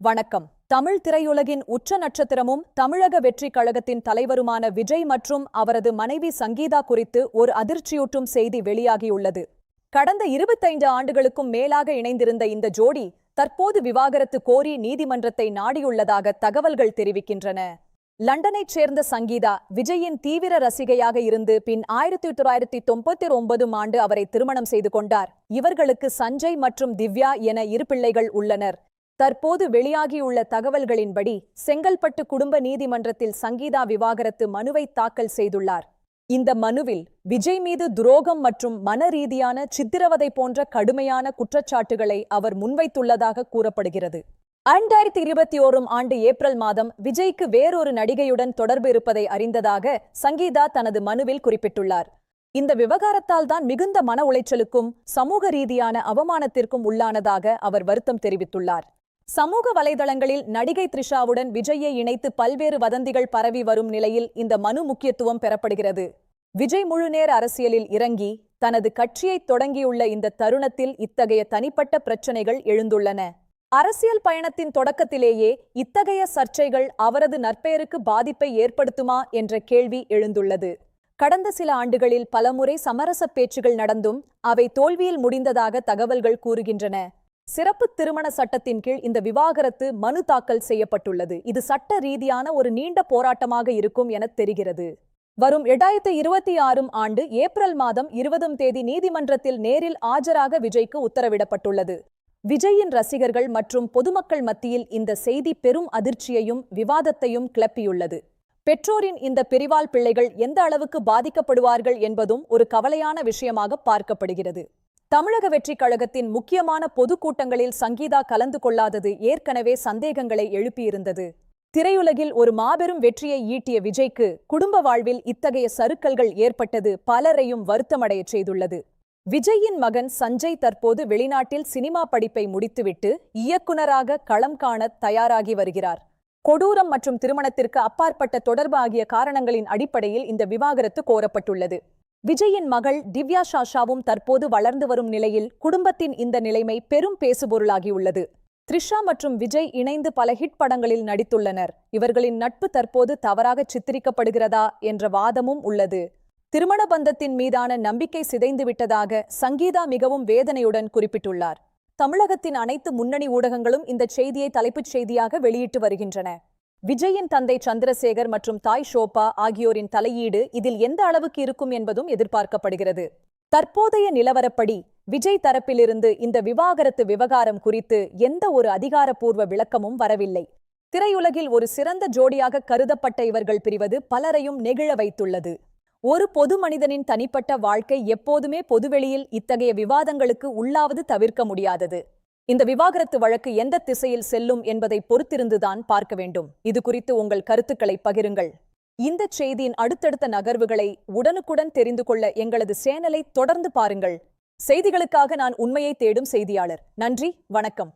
வணக்கம். தமிழ் திரையுலகின் உச்ச நட்சத்திரமும் தமிழக வெற்றிக் கழகத்தின் தலைவருமான விஜய் மற்றும் அவரது மனைவி சங்கீதா குறித்து ஒரு அதிர்ச்சியூட்டும் செய்தி வெளியாகியுள்ளது. கடந்த 25 ஆண்டுகளுக்கும் மேலாக இணைந்திருந்த இந்த ஜோடி தற்போது விவாகரத்து கோரி நீதிமன்றத்தை நாடியுள்ளதாக தகவல்கள் தெரிவிக்கின்றன. லண்டனைச் சேர்ந்த சங்கீதா விஜயின் தீவிர ரசிகையாக இருந்து பின் 1999 ஆண்டு அவரை திருமணம் செய்து கொண்டார். இவர்களுக்கு சஞ்சய் மற்றும் திவ்யா என 2 பிள்ளைகள் உள்ளனர். தற்போது வெளியாகியுள்ள தகவல்களின்படி செங்கல்பட்டு குடும்ப நீதிமன்றத்தில் சங்கீதா விவாகரத்து மனுவை தாக்கல் செய்துள்ளார். இந்த மனுவில் விஜய் மீது துரோகம் மற்றும் மன ரீதியான சித்திரவதை போன்ற கடுமையான குற்றச்சாட்டுகளை அவர் முன்வைத்துள்ளதாக கூறப்படுகிறது. 2021 ஆண்டு ஏப்ரல் மாதம் விஜய்க்கு வேறொரு நடிகையுடன் தொடர்பு இருப்பதை அறிந்ததாக சங்கீதா தனது மனுவில் குறிப்பிட்டுள்ளார். இந்த விவகாரத்தால் தான் மிகுந்த மன உளைச்சலுக்கும் சமூக ரீதியான அவமானத்திற்கும் உள்ளானதாக அவர் வருத்தம் தெரிவித்துள்ளார். சமூக வலைதளங்களில் நடிகை த்ரிஷாவுடன் விஜயை இணைத்து பல்வேறு வதந்திகள் பரவி வரும் நிலையில் இந்த மனு முக்கியத்துவம் பெறப்படுகிறது. விஜய் முழுநேர அரசியலில் இறங்கி தனது கட்சியை தொடங்கியுள்ள இந்த தருணத்தில் இத்தகைய தனிப்பட்ட பிரச்சனைகள் எழுந்துள்ளன. அரசியல் பயணத்தின் தொடக்கத்திலேயே இத்தகைய சர்ச்சைகள் அவரது நற்பெயருக்கு பாதிப்பை ஏற்படுத்துமா என்ற கேள்வி எழுந்துள்ளது. கடந்த சில ஆண்டுகளில் பலமுறை சமரச பேச்சுகள் நடந்தும் அவை தோல்வியில் முடிந்ததாக தகவல்கள் கூறுகின்றன. சிறப்பு திருமண சட்டத்தின் கீழ் இந்த விவாகரத்து மனு தாக்கல் செய்யப்பட்டுள்ளது. இது சட்ட ரீதியான ஒரு நீண்ட போராட்டமாக இருக்கும் என தெரிகிறது. வரும் 2026 ஆண்டு ஏப்ரல் மாதம் 20 தேதி நீதிமன்றத்தில் நேரில் ஆஜராக விஜய்க்கு உத்தரவிடப்பட்டுள்ளது. விஜயின் ரசிகர்கள் மற்றும் பொதுமக்கள் மத்தியில் இந்த செய்தி பெரும் அதிர்ச்சியையும் விவாதத்தையும் கிளப்பியுள்ளது. பெற்றோரின் இந்த பிரிவால் பிள்ளைகள் எந்த அளவுக்கு பாதிக்கப்படுவார்கள் என்பதும் ஒரு கவலையான விஷயமாக பார்க்கப்படுகிறது. தமிழக வெற்றிக் கழகத்தின் முக்கியமான பொதுக்கூட்டங்களில் சங்கீதா கலந்து கொள்ளாதது ஏற்கனவே சந்தேகங்களை எழுப்பியிருந்தது. திரையுலகில் ஒரு மாபெரும் வெற்றியை ஈட்டிய விஜய்க்கு குடும்ப வாழ்வில் இத்தகைய சறுக்கல்கள் ஏற்பட்டது பலரையும் வருத்தமடையச் செய்துள்ளது. விஜயின் மகன் சஞ்சய் தற்போது வெளிநாட்டில் சினிமா படிப்பை முடித்துவிட்டு இயக்குனராக களம் காண தயாராகி வருகிறார். கொடூரம் மற்றும் திருமணத்திற்கு அப்பாற்பட்ட தொடர்பு ஆகிய காரணங்களின் அடிப்படையில் இந்த விவாகரத்து கோரப்பட்டுள்ளது. விஜயின் மகள் திவ்யா சாஷாவும் தற்போது வளர்ந்து வரும் நிலையில் குடும்பத்தின் இந்த நிலைமை பெரும் பேசுபொருளாகியுள்ளது. த்ரிஷா மற்றும் விஜய் இணைந்து பல ஹிட் படங்களில் நடித்துள்ளனர். இவர்களின் நட்பு தற்போது தவறாக சித்தரிக்கப்படுகிறதா என்ற வாதமும் உள்ளது. திருமண பந்தத்தின் மீதான நம்பிக்கை சிதைந்துவிட்டதாக சங்கீதா மிகவும் வேதனையுடன் குறிப்பிட்டுள்ளார். தமிழகத்தின் அனைத்து முன்னணி ஊடகங்களும் இந்த செய்தியை தலைப்புச் செய்தியாக வெளியிட்டு வருகின்றன. விஜயின் தந்தை சந்திரசேகர் மற்றும் தாய் ஷோபா ஆகியோரின் தலையீடு இதில் எந்த அளவுக்கு இருக்கும் என்பதும் எதிர்பார்க்கப்படுகிறது. தற்போதைய நிலவரப்படி விஜய் தரப்பிலிருந்து இந்த விவாகரத்து விவகாரம் குறித்து எந்த ஒரு அதிகாரப்பூர்வ விளக்கமும் வரவில்லை. திரையுலகில் ஒரு சிறந்த ஜோடியாக கருதப்பட்ட இவர்கள் பிரிவது பலரையும் நெகிழ வைத்துள்ளது. ஒரு பொது மனிதனின் தனிப்பட்ட வாழ்க்கை எப்போதுமே பொதுவெளியில் இத்தகைய விவாதங்களுக்கு உள்ளாவது தவிர்க்க முடியாதது. இந்த விவாகரத்து வழக்கு எந்த திசையில் செல்லும் என்பதை பொறுத்திருந்துதான் பார்க்க வேண்டும். இது குறித்து உங்கள் கருத்துக்களை பகிருங்கள். இந்த செய்தியின் அடுத்தடுத்த நகர்வுகளை உடனுக்குடன் தெரிந்து கொள்ள எங்களது சேனலை தொடர்ந்து பாருங்கள். செய்திகளுக்காக நான் உண்மையை தேடும் செய்தியாளர். நன்றி, வணக்கம்.